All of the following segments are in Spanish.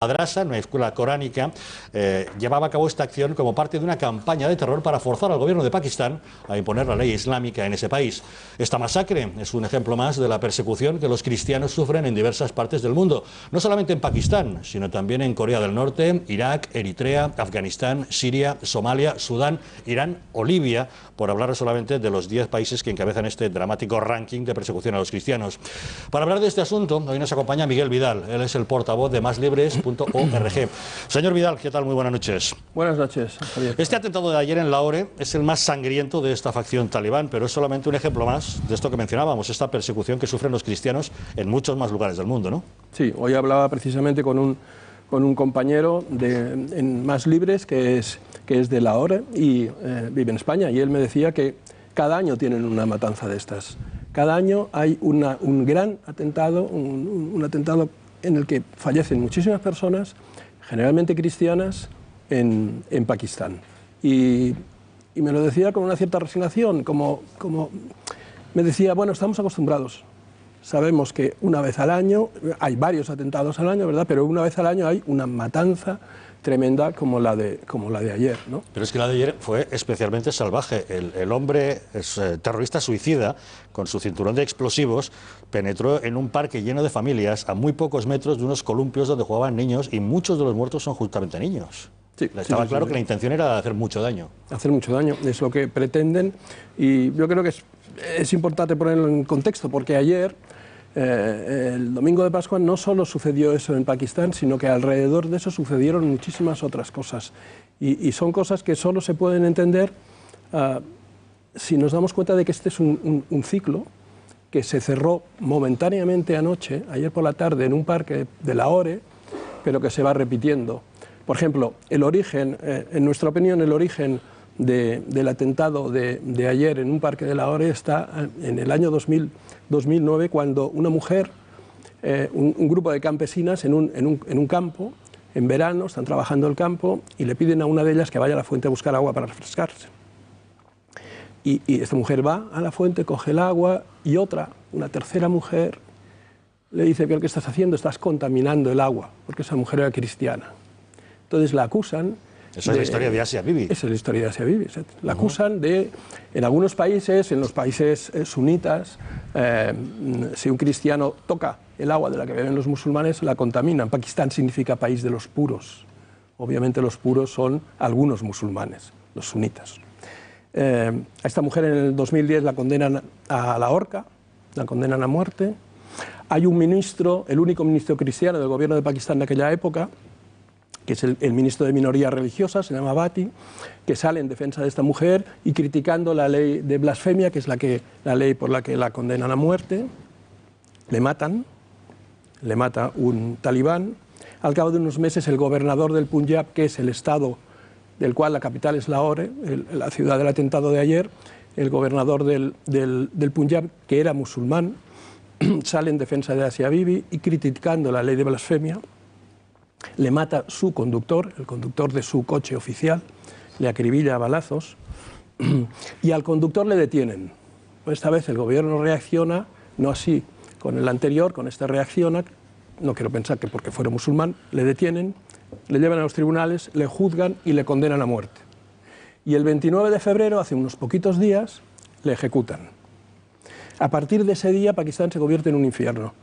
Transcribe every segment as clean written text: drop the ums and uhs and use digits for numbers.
madrasa, una escuela coránica, llevaba a cabo esta acción como parte de una campaña de terror para forzar al gobierno de Pakistán a imponer la ley islámica en ese país. Esta masacre es un ejemplo más de la persecución que los cristianos sufren en diversas partes del mundo, no solamente en Pakistán, sino también en Corea del Norte, Irak, Eritrea, Afganistán, Siria, Somalia, Sudán, Irán o Libia, por hablar solamente de los 10 países que encabezan este dramático ranking de persecución a los cristianos. Para hablar de este asunto, hoy nos acompaña Miguel Vidal. Él es el portavoz de MásLibres.org. Señor Vidal, ¿qué tal? Muy buenas noches. Buenas noches, Javier. Este atentado de ayer en Lahore es el más sangriento de esta facción talibán, pero es solamente un ejemplo más de esto que mencionábamos, esta persecución que sufren los cristianos en muchos más lugares del mundo, ¿no? Sí, hoy hablaba precisamente con un compañero en Más Libres que es de Lahore y vive en España, y él me decía que cada año tienen una matanza de estas. Cada año hay un gran atentado, un atentado en el que fallecen muchísimas personas, generalmente cristianas, en Pakistán. Y me lo decía con una cierta resignación, como me decía, bueno, estamos acostumbrados. Sabemos que una vez al año, hay varios atentados al año, ¿verdad? Pero una vez al año hay una matanza tremenda como la de ayer, ¿no? Pero es que la de ayer fue especialmente salvaje. El hombre es terrorista suicida, con su cinturón de explosivos, penetró en un parque lleno de familias a muy pocos metros de unos columpios donde jugaban niños, y muchos de los muertos son justamente niños. Sí, Estaba claro que la intención era hacer mucho daño. Hacer mucho daño, es lo que pretenden, y yo creo que es importante ponerlo en contexto, porque ayer, el domingo de Pascua, no solo sucedió eso en Pakistán, sino que alrededor de eso sucedieron muchísimas otras cosas. Y son cosas que solo se pueden entender si nos damos cuenta de que este es un ciclo que se cerró momentáneamente anoche, ayer por la tarde, en un parque de Lahore, pero que se va repitiendo. Por ejemplo, el origen, en nuestra opinión, el origen del atentado de ayer en un parque de Lahore está en el año 2009, cuando una mujer, un grupo de campesinas en un campo, en verano, están trabajando el campo y le piden a una de ellas que vaya a la fuente a buscar agua para refrescarse. Y esta mujer va a la fuente, coge el agua, y una tercera mujer, le dice: ¿qué estás haciendo? Estás contaminando el agua, porque esa mujer era cristiana. Entonces la acusan. Esa es la historia de Asia Bibi. Esa es la historia de Asia Bibi. La acusan de, en algunos países, en los países sunitas, si un cristiano toca el agua de la que beben los musulmanes, la contaminan. Pakistán significa país de los puros. Obviamente los puros son algunos musulmanes, los sunitas. A esta mujer en el 2010 la condenan a la horca, la condenan a muerte. Hay un ministro, el único ministro cristiano del gobierno de Pakistán de aquella época, que es el ministro de minorías religiosas, se llama Bhatti, que sale en defensa de esta mujer y criticando la ley de blasfemia, que es la ley por la que la condenan a muerte. Le mata un talibán. Al cabo de unos meses, el gobernador del Punjab, que es el estado del cual la capital es Lahore, la ciudad del atentado de ayer, el gobernador del Punjab, que era musulmán, sale en defensa de Asia Bibi y criticando la ley de blasfemia. Le mata su conductor, el conductor de su coche oficial, le acribilla a balazos, y al conductor le detienen. Esta vez el gobierno reacciona, no así con el anterior, con este reacciona, no quiero pensar que porque fuera musulmán, le detienen, le llevan a los tribunales, le juzgan y le condenan a muerte. Y el 29 de febrero, hace unos poquitos días, le ejecutan. A partir de ese día, Pakistán se convierte en un infierno.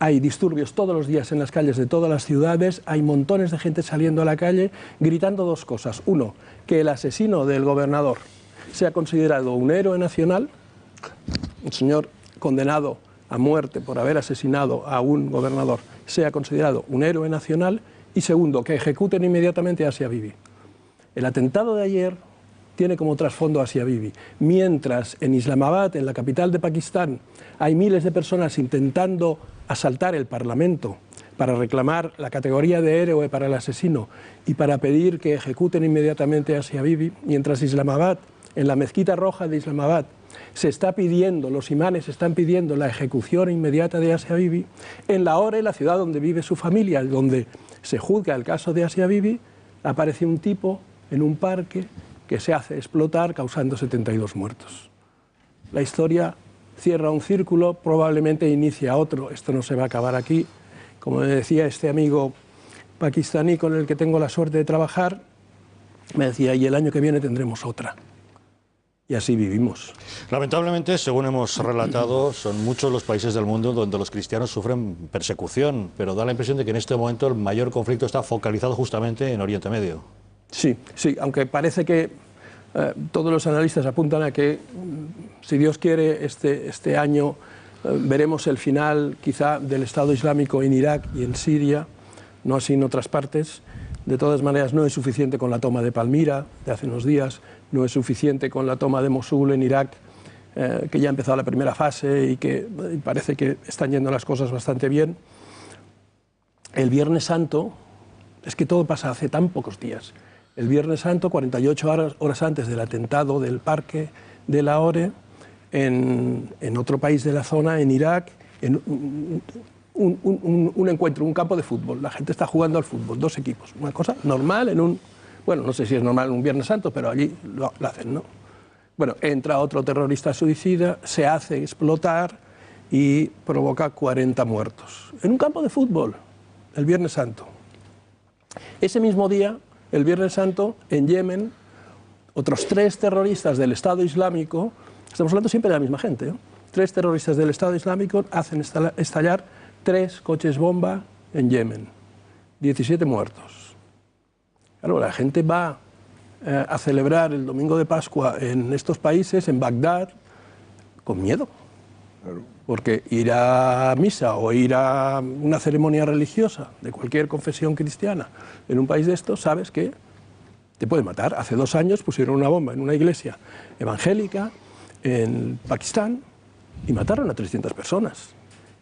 Hay disturbios todos los días en las calles de todas las ciudades, hay montones de gente saliendo a la calle gritando dos cosas. Uno, que el asesino del gobernador sea considerado un héroe nacional, un señor condenado a muerte por haber asesinado a un gobernador sea considerado un héroe nacional, y segundo, que ejecuten inmediatamente a Asia Bibi. El atentado de ayer tiene como trasfondo a Asia Bibi. Mientras en Islamabad, en la capital de Pakistán, hay miles de personas intentando asaltar el Parlamento para reclamar la categoría de héroe para el asesino y para pedir que ejecuten inmediatamente a Asia Bibi, mientras Islamabad, en la mezquita roja de Islamabad, los imanes están pidiendo la ejecución inmediata de Asia Bibi, en Lahore, la ciudad donde vive su familia, donde se juzga el caso de Asia Bibi, aparece un tipo en un parque que se hace explotar, causando 72 muertos. La historia cierra un círculo, probablemente inicia otro. Esto no se va a acabar aquí. Como me decía este amigo pakistaní con el que tengo la suerte de trabajar me decía, y el año que viene tendremos otra. Y así vivimos. Lamentablemente, según hemos relatado, son muchos los países del mundo donde los cristianos sufren persecución, pero da la impresión de que en este momento el mayor conflicto está focalizado justamente en Oriente Medio. Sí, sí, aunque parece que todos los analistas apuntan a que, si Dios quiere, este año veremos el final quizá del Estado Islámico en Irak y en Siria, no así en otras partes. De todas maneras, no es suficiente con la toma de Palmira de hace unos días, no es suficiente con la toma de Mosul en Irak, que ya ha empezado la primera fase y que parece que están yendo las cosas bastante bien. El Viernes Santo, es que todo pasa hace tan pocos días. El Viernes Santo, 48 horas antes del atentado del parque de Lahore, en otro país de la zona, en Irak, en un encuentro, un campo de fútbol. La gente está jugando al fútbol, dos equipos. Una cosa normal en un... Bueno, no sé si es normal en un Viernes Santo, pero allí lo hacen, ¿no? Bueno, entra otro terrorista suicida, se hace explotar y provoca 40 muertos. En un campo de fútbol, el Viernes Santo. Ese mismo día, el Viernes Santo, en Yemen, otros 3 terroristas del Estado Islámico, estamos hablando siempre de la misma gente, ¿eh? 3 terroristas del Estado Islámico hacen estallar 3 coches bomba en Yemen. 17 muertos. Claro, la gente va a celebrar el domingo de Pascua en estos países, en Bagdad, con miedo. Porque ir a misa o ir a una ceremonia religiosa de cualquier confesión cristiana en un país de estos, sabes que te puede matar. Hace 2 años pusieron una bomba en una iglesia evangélica en Pakistán y mataron a 300 personas.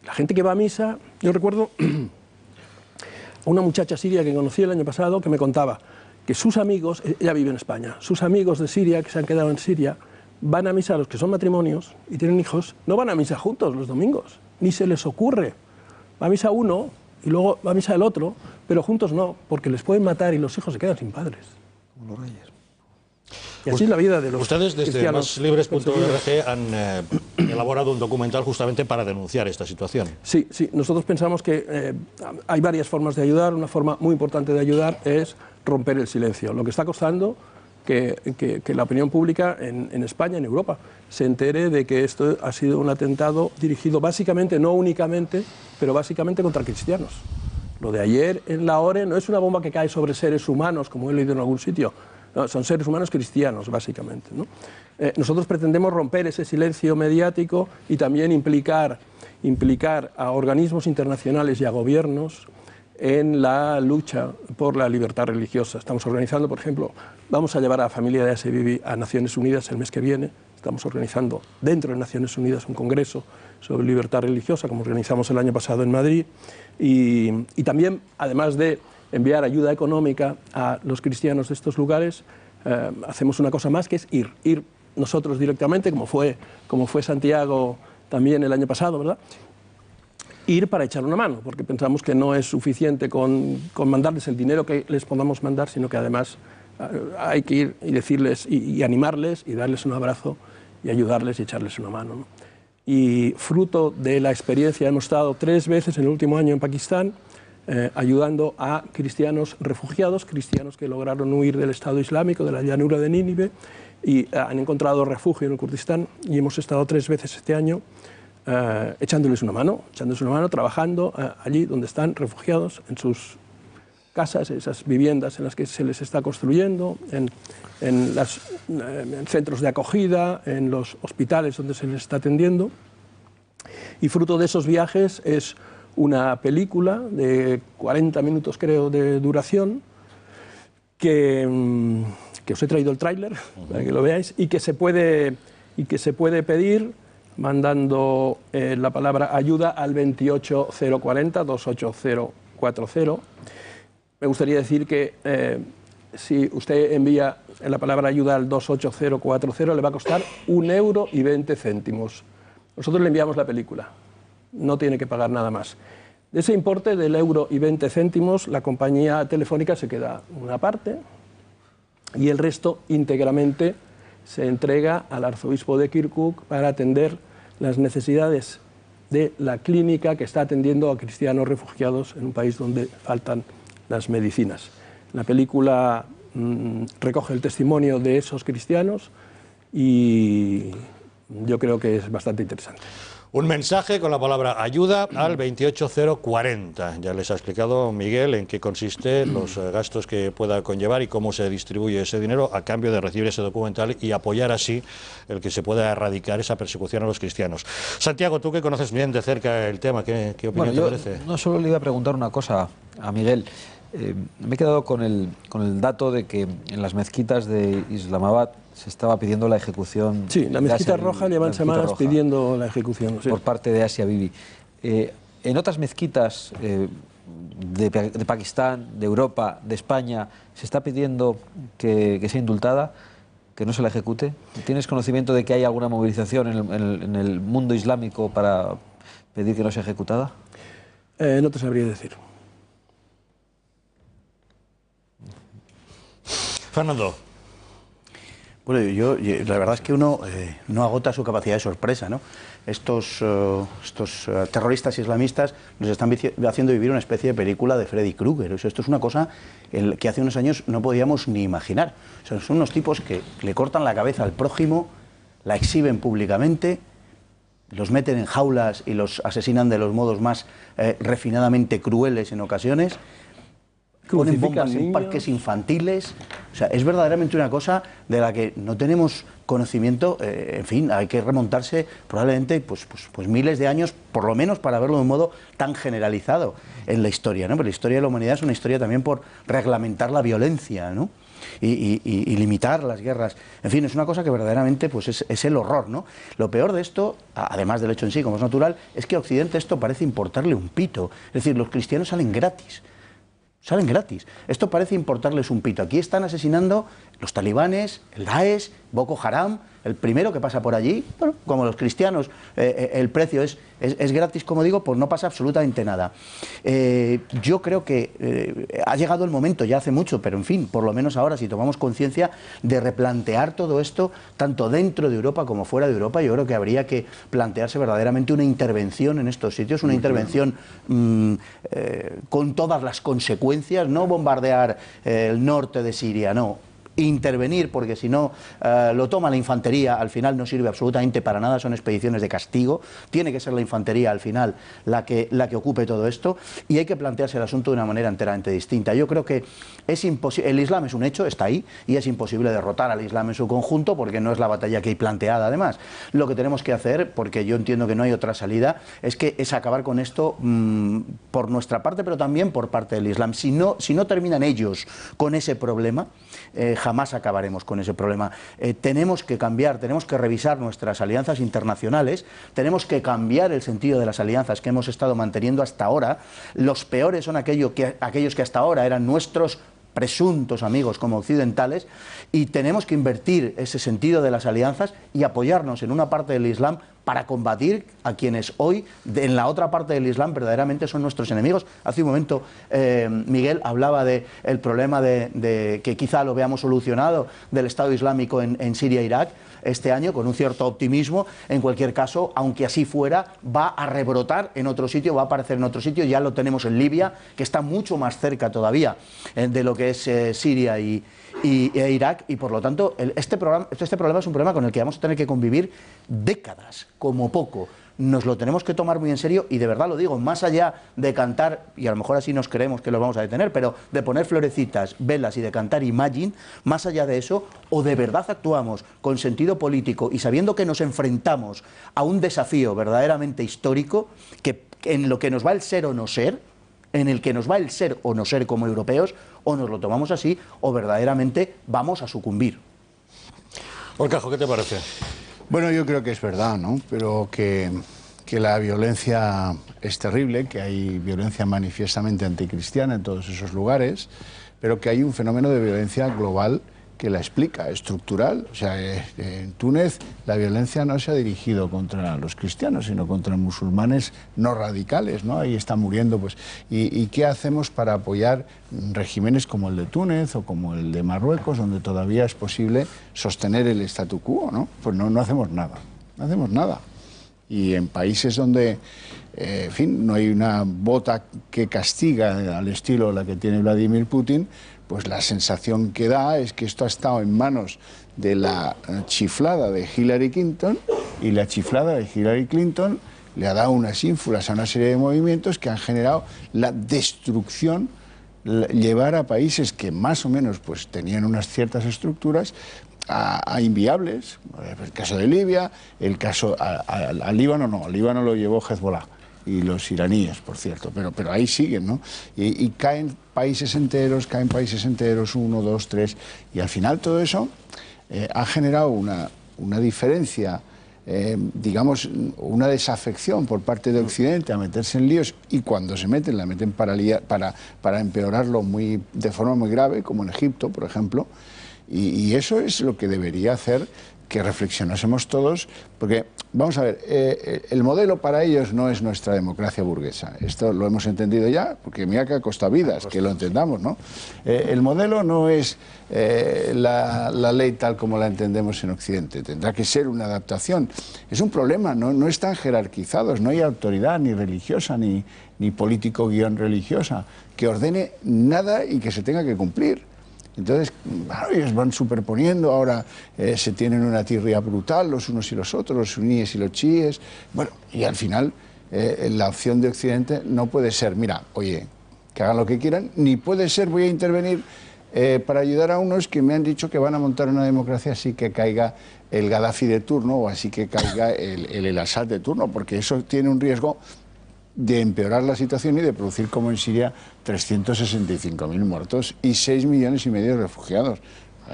La gente que va a misa, yo recuerdo a una muchacha siria que conocí el año pasado que me contaba que sus amigos, ella vive en España, sus amigos de Siria que se han quedado en Siria, van a misa, los que son matrimonios y tienen hijos, no van a misa juntos los domingos, ni se les ocurre. Va a misa uno y luego va a misa el otro, pero juntos no, porque les pueden matar y los hijos se quedan sin padres. Como los reyes. Y así es la vida de los Ustedes desde cristianos. maslibres.org han elaborado un documental justamente para denunciar esta situación. Sí, sí, nosotros pensamos que hay varias formas de ayudar. Una forma muy importante de ayudar es romper el silencio. Lo que está costando que la opinión pública en España, en Europa, se entere de que esto ha sido un atentado dirigido básicamente, no únicamente, pero básicamente contra cristianos. Lo de ayer en Lahore no es una bomba que cae sobre seres humanos, como he leído en algún sitio. No, son seres humanos cristianos, básicamente, ¿no? Nosotros pretendemos romper ese silencio mediático y también implicar a organismos internacionales y a gobiernos en la lucha por la libertad religiosa. Estamos organizando, por ejemplo, vamos a llevar a la familia de Asia Bibi a Naciones Unidas el mes que viene. Estamos organizando dentro de Naciones Unidas un congreso sobre libertad religiosa, como organizamos el año pasado en Madrid. Y también, además de enviar ayuda económica a los cristianos de estos lugares, hacemos una cosa más, que es ir nosotros directamente, como fue Santiago también el año pasado, ¿verdad? Ir para echar una mano, porque pensamos que no es suficiente con mandarles el dinero que les podamos mandar, sino que además hay que ir y decirles y animarles y darles un abrazo y ayudarles y echarles una mano, ¿no? Y fruto de la experiencia, hemos estado 3 veces en el último año en Pakistán, ayudando a cristianos refugiados, cristianos que lograron huir del Estado Islámico, de la llanura de Nínive, y han encontrado refugio en el Kurdistán, y hemos estado 3 veces este año echándoles una mano, trabajando allí donde están refugiados, en sus casas, esas viviendas en las que se les está construyendo, en centros de acogida, en los hospitales donde se les está atendiendo. Y fruto de esos viajes es una película de 40 minutos, creo, de duración, que os he traído el tráiler para que lo veáis, y que se puede pedir mandando la palabra ayuda al 28040, 28040. Me gustaría decir que si usted envía la palabra ayuda al 28040, le va a costar 1,20 €. Nosotros le enviamos la película, no tiene que pagar nada más. De ese importe del 1,20 €, la compañía telefónica se queda una parte y el resto íntegramente se entrega al arzobispo de Kirkuk para atender las necesidades de la clínica que está atendiendo a cristianos refugiados en un país donde faltan las medicinas. La película recoge el testimonio de esos cristianos y yo creo que es bastante interesante. Un mensaje con la palabra ayuda al 28040. Ya les ha explicado Miguel en qué consiste los gastos que pueda conllevar y cómo se distribuye ese dinero a cambio de recibir ese documental y apoyar así el que se pueda erradicar esa persecución a los cristianos. Santiago, tú que conoces bien de cerca el tema, ¿qué opinión te merece? No solo le iba a preguntar una cosa a Miguel. Me he quedado con el dato de que en las mezquitas de Islamabad se estaba pidiendo la ejecución. Sí, la mezquita roja llevan semanas pidiendo la ejecución. Sí. Por parte de Asia Bibi. En otras mezquitas de Pakistán, de Europa, de España, se está pidiendo que sea indultada, que no se la ejecute. ¿Tienes conocimiento de que hay alguna movilización en el mundo islámico para pedir que no sea ejecutada? No te sabría decir. Fernando. Bueno, la verdad es que uno no agota su capacidad de sorpresa, ¿no? Estos terroristas islamistas nos están haciendo vivir una especie de película de Freddy Krueger. O sea, esto es una cosa que hace unos años no podíamos ni imaginar. O sea, son unos tipos que le cortan la cabeza al prójimo, la exhiben públicamente, los meten en jaulas y los asesinan de los modos más refinadamente crueles en ocasiones. Ponen bombas en parques infantiles. O sea, es verdaderamente una cosa de la que no tenemos conocimiento. En fin, hay que remontarse probablemente pues miles de años, por lo menos, para verlo de un modo tan generalizado en la historia, ¿no? Pero la historia de la humanidad es una historia también por reglamentar la violencia, ¿no? Y limitar las guerras. En fin, es una cosa que verdaderamente pues es el horror, ¿no? Lo peor de esto, además del hecho en sí, como es natural, es que a Occidente esto parece importarle un pito. Es decir, los cristianos salen gratis. Salen gratis. Esto parece importarles un pito. Aquí están asesinando los talibanes, el Daesh, Boko Haram, el primero que pasa por allí. Bueno, como los cristianos, el precio es gratis, como digo, pues no pasa absolutamente nada. Yo creo que ha llegado el momento, ya hace mucho, pero en fin, por lo menos ahora, si tomamos conciencia, de replantear todo esto, tanto dentro de Europa como fuera de Europa. Yo creo que habría que plantearse verdaderamente una intervención en estos sitios, una intervención con todas las consecuencias, no bombardear el norte de Siria, no. Intervenir, porque si no lo toma la infantería, al final no sirve absolutamente para nada, son expediciones de castigo, tiene que ser la infantería al final la que ocupe todo esto, y hay que plantearse el asunto de una manera enteramente distinta. Yo creo que es imposible, el Islam es un hecho, está ahí, y es imposible derrotar al Islam en su conjunto, porque no es la batalla que hay planteada además. Lo que tenemos que hacer, porque yo entiendo que no hay otra salida, es acabar con esto por nuestra parte, pero también por parte del Islam. Si no terminan ellos con ese problema, jamás acabaremos con ese problema. Tenemos que cambiar, tenemos que revisar nuestras alianzas internacionales, tenemos que cambiar el sentido de las alianzas que hemos estado manteniendo hasta ahora. Los peores son aquellos que hasta ahora eran nuestros presuntos amigos como occidentales, y tenemos que invertir ese sentido de las alianzas y apoyarnos en una parte del Islam para combatir a quienes hoy en la otra parte del Islam verdaderamente son nuestros enemigos. Hace un momento Miguel hablaba del problema de que quizá lo veamos solucionado del Estado Islámico en Siria e Irak este año, con un cierto optimismo. En cualquier caso, aunque así fuera, va a rebrotar en otro sitio, va a aparecer en otro sitio. Ya lo tenemos en Libia, que está mucho más cerca todavía de lo que es Siria e Irak, y por lo tanto este problema es un problema con el que vamos a tener que convivir décadas, como poco. Nos lo tenemos que tomar muy en serio, y de verdad lo digo, más allá de cantar, y a lo mejor así nos creemos que lo vamos a detener, pero de poner florecitas, velas y de cantar Imagine, más allá de eso, o de verdad actuamos con sentido político y sabiendo que nos enfrentamos a un desafío verdaderamente histórico, que en lo que nos va el ser o no ser, en el que nos va el ser o no ser como europeos, o nos lo tomamos así, o verdaderamente vamos a sucumbir. Orcajo, ¿qué te parece? Bueno, yo creo que es verdad, ¿no? Pero que la violencia es terrible, que hay violencia manifiestamente anticristiana en todos esos lugares, pero que hay un fenómeno de violencia global que la explica, estructural. O sea, en Túnez la violencia no se ha dirigido contra los cristianos, sino contra musulmanes no radicales, ¿no? Ahí están muriendo, pues. ¿Y qué hacemos para apoyar regímenes como el de Túnez o como el de Marruecos, donde todavía es posible sostener el statu quo, ¿no? Pues no hacemos nada, no hacemos nada. Y en países donde, en fin, no hay una bota que castiga al estilo la que tiene Vladimir Putin, pues la sensación que da es que esto ha estado en manos de la chiflada de Hillary Clinton, y la chiflada de Hillary Clinton le ha dado unas ínfulas a una serie de movimientos que han generado la destrucción, llevar a países que más o menos pues tenían unas ciertas estructuras a inviables. El caso de Libia, el caso al Líbano no, al Líbano lo llevó Hezbollah y los iraníes, por cierto, pero ahí siguen, ¿no? Y caen países enteros, 1, 2, 3, y al final todo eso ha generado una diferencia, digamos, una desafección por parte de Occidente a meterse en líos, y cuando se meten, la meten para empeorarlo de forma muy grave, como en Egipto, por ejemplo, y eso es lo que debería hacer que reflexionásemos todos, porque, vamos a ver, el modelo para ellos no es nuestra democracia burguesa. Esto lo hemos entendido ya, porque mira que ha costado vidas, que lo entendamos, ¿no? El modelo no es la ley tal como la entendemos en Occidente. Tendrá que ser una adaptación. Es un problema, no están jerarquizados, no hay autoridad ni religiosa, ni político-religiosa, que ordene nada y que se tenga que cumplir. Entonces, claro, ellos van superponiendo, ahora se tienen una tirria brutal los unos y los otros, los suníes y los chiíes. Bueno, y al final la opción de Occidente no puede ser, mira, oye, que hagan lo que quieran, ni puede ser, voy a intervenir para ayudar a unos que me han dicho que van a montar una democracia así que caiga el Gaddafi de turno o así que caiga el Assad de turno, porque eso tiene un riesgo de empeorar la situación y de producir, como en Siria, 365.000 muertos y 6,5 millones de refugiados.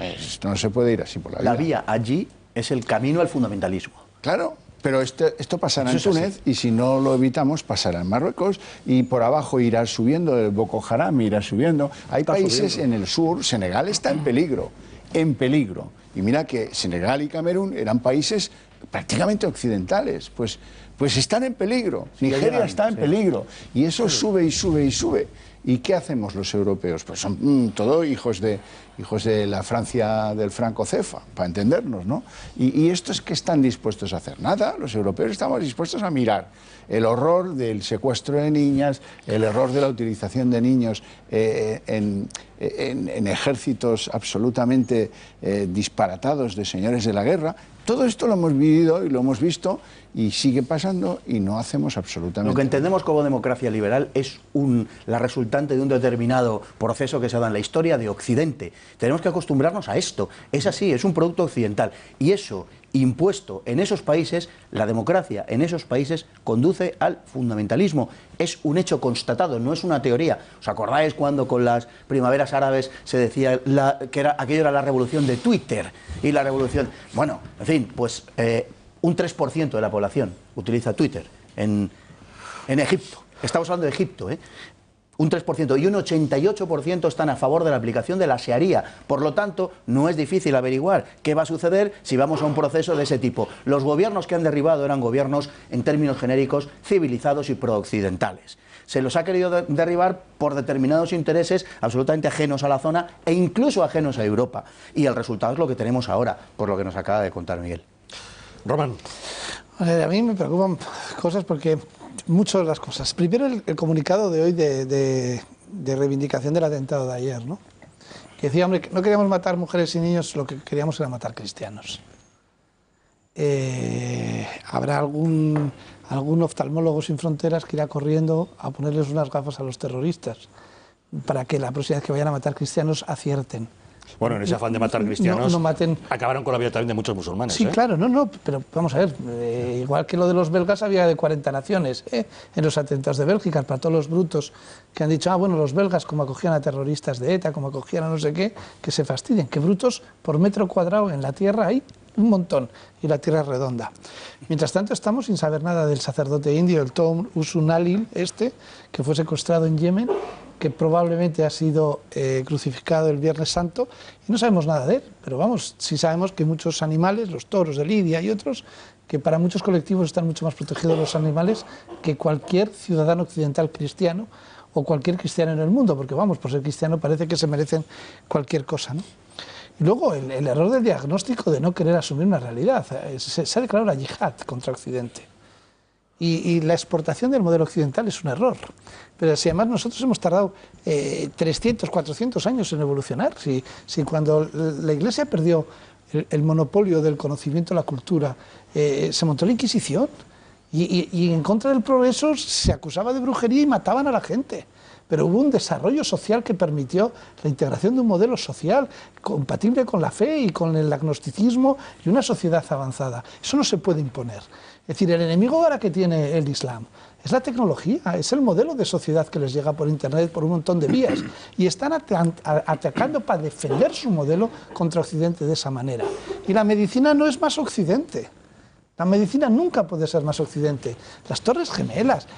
Esto no se puede ir así por la vida. La vía allí es el camino al fundamentalismo. Claro, pero esto pasará en Túnez, y si no lo evitamos pasará en Marruecos, y por abajo irá subiendo, el Boko Haram irá subiendo. Hay países en el sur, Senegal está en peligro. Y mira que Senegal y Camerún eran países prácticamente occidentales, pues están en peligro. Nigeria está en peligro, y eso sube y sube y sube. ¿Y qué hacemos los europeos? Pues son todos hijos de la Francia del Franco Cefa, para entendernos, ¿no? Y estos que están dispuestos a hacer nada, los europeos estamos dispuestos a mirar el horror del secuestro de niñas, el error de la utilización de niños en ejércitos absolutamente disparatados de señores de la guerra. Todo esto lo hemos vivido y lo hemos visto, y sigue pasando y no hacemos absolutamente nada. Lo que entendemos como democracia liberal es la resultante de un determinado proceso que se ha dado en la historia de Occidente. Tenemos que acostumbrarnos a esto. Es así, es un producto occidental. Y eso, impuesto en esos países, la democracia en esos países conduce al fundamentalismo. Es un hecho constatado, no es una teoría. ¿Os acordáis cuando con las primaveras árabes se decía que aquello era la revolución de Twitter? Y la revolución... Bueno, en fin, pues un 3% de la población utiliza Twitter en Egipto. Estamos hablando de Egipto, ¿eh? Un 3%, y un 88% están a favor de la aplicación de la Sharia. Por lo tanto, no es difícil averiguar qué va a suceder si vamos a un proceso de ese tipo. Los gobiernos que han derribado eran gobiernos, en términos genéricos, civilizados y prooccidentales. Se los ha querido derribar por determinados intereses absolutamente ajenos a la zona e incluso ajenos a Europa. Y el resultado es lo que tenemos ahora, por lo que nos acaba de contar Miguel. Román. A mí me preocupan cosas porque... Muchas de las cosas. Primero, el comunicado de hoy de reivindicación del atentado de ayer, ¿no? Que decía, hombre, que no queríamos matar mujeres y niños, lo que queríamos era matar cristianos. Habrá algún oftalmólogo sin fronteras que irá corriendo a ponerles unas gafas a los terroristas para que la próxima vez que vayan a matar cristianos acierten. Bueno, en ese afán de matar cristianos no maten... acabaron con la vida también de muchos musulmanes. Sí, claro, pero vamos a ver, igual que lo de los belgas había de 40 naciones en los atentados de Bélgica, para todos los brutos que han dicho, bueno, los belgas como acogían a terroristas de ETA, como acogían a no sé qué, que se fastidien, que brutos por metro cuadrado en la tierra hay un montón, y la tierra es redonda. Mientras tanto estamos sin saber nada del sacerdote indio, el Tom Usunalil, que fue secuestrado en Yemen, que probablemente ha sido crucificado el Viernes Santo, y no sabemos nada de él, pero vamos, sí sabemos que muchos animales, los toros de Lidia y otros, que para muchos colectivos están mucho más protegidos los animales que cualquier ciudadano occidental cristiano o cualquier cristiano en el mundo, porque vamos, por ser cristiano parece que se merecen cualquier cosa, ¿no? Y luego el error del diagnóstico de no querer asumir una realidad. Se ha declarado la yihad contra Occidente. Y la exportación del modelo occidental es un error. Pero si además nosotros hemos tardado 300, 400 años en evolucionar, si cuando la Iglesia perdió el monopolio del conocimiento, la cultura, se montó la Inquisición y en contra del progreso se acusaba de brujería y mataban a la gente. Pero hubo un desarrollo social que permitió la integración de un modelo social compatible con la fe y con el agnosticismo y una sociedad avanzada. Eso no se puede imponer. Es decir, el enemigo ahora que tiene el Islam es la tecnología, es el modelo de sociedad que les llega por Internet, por un montón de vías, y están atacando para defender su modelo contra Occidente de esa manera. Y la medicina no es más Occidente. La medicina nunca puede ser más Occidente. Las Torres Gemelas,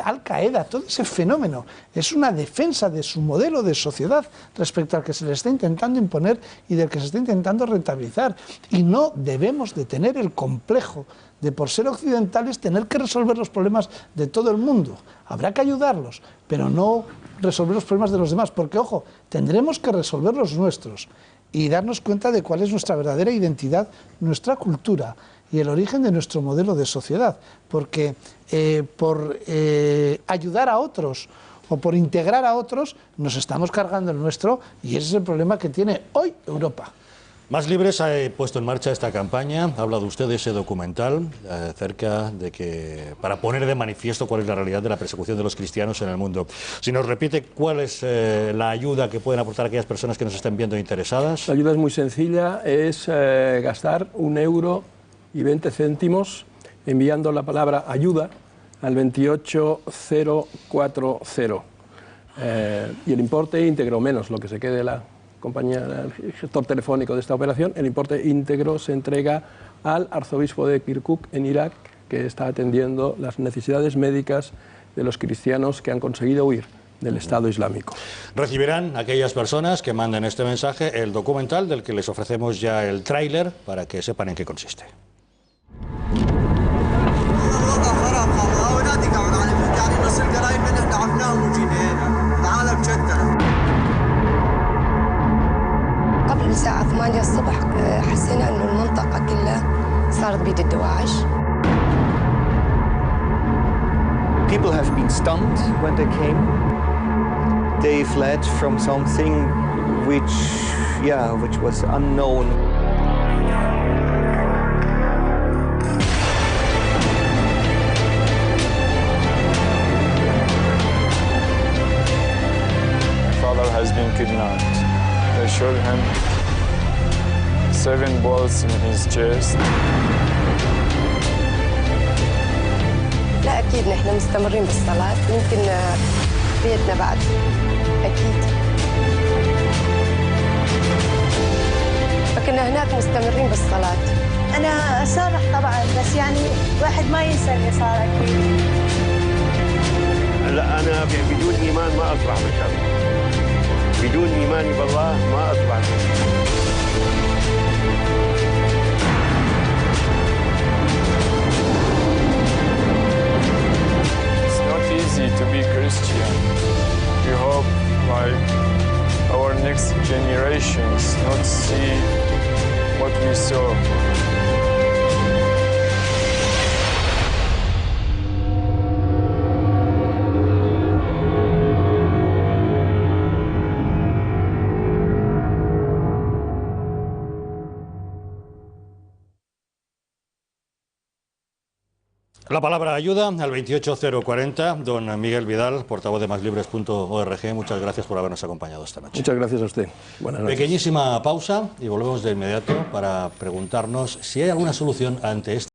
Al-Qaeda, todo ese fenómeno es una defensa de su modelo de sociedad respecto al que se le está intentando imponer y del que se está intentando rentabilizar. Y no debemos de tener el complejo de, por ser occidentales, tener que resolver los problemas de todo el mundo. Habrá que ayudarlos, pero no resolver los problemas de los demás, porque, ojo, tendremos que resolver los nuestros y darnos cuenta de cuál es nuestra verdadera identidad, nuestra cultura y el origen de nuestro modelo de sociedad, porque por ayudar a otros o por integrar a otros nos estamos cargando el nuestro, y ese es el problema que tiene hoy Europa. Más Libres ha puesto en marcha esta campaña. Ha hablado usted de ese documental acerca de que, para poner de manifiesto cuál es la realidad de la persecución de los cristianos en el mundo. Si nos repite cuál es la ayuda que pueden aportar aquellas personas que nos estén viendo interesadas. La ayuda es muy sencilla, es gastar 1,20 € enviando la palabra ayuda al 28040. Y el importe íntegro, menos lo que se quede la compañía, el gestor telefónico de esta operación, el importe íntegro se entrega al arzobispo de Kirkuk en Irak, que está atendiendo las necesidades médicas de los cristianos que han conseguido huir del Estado Islámico. Recibirán aquellas personas que manden este mensaje el documental, del que les ofrecemos ya el tráiler para que sepan en qué consiste. قبل الساعة 8 الصبح حسينا إنه المنطقة كلها صارت بيد الدواعش. People have been stunned when they came. They fled from something which was unknown. My father has been kidnapped. They shot him 7 bullets in his chest. لا أكيد نحن مستمرين بالصلاة، يمكن بيتنا بعد أكيد. فكنا هناك مستمرين بالصلاة. أنا أصرح طبعا، بس يعني واحد ما ينسى اللي صار أكيد. لا أنا بدون إيمان ما أصلح بالشر. بدون إيماني بالله ما أصلح. It's not easy to be Christian. We hope like our next generations not see what we saw. La palabra ayuda al 28040. Don Miguel Vidal, portavoz de maslibres.org, muchas gracias por habernos acompañado esta noche. Muchas gracias a usted. Buenas noches. Pequeñísima pausa y volvemos de inmediato para preguntarnos si hay alguna solución ante este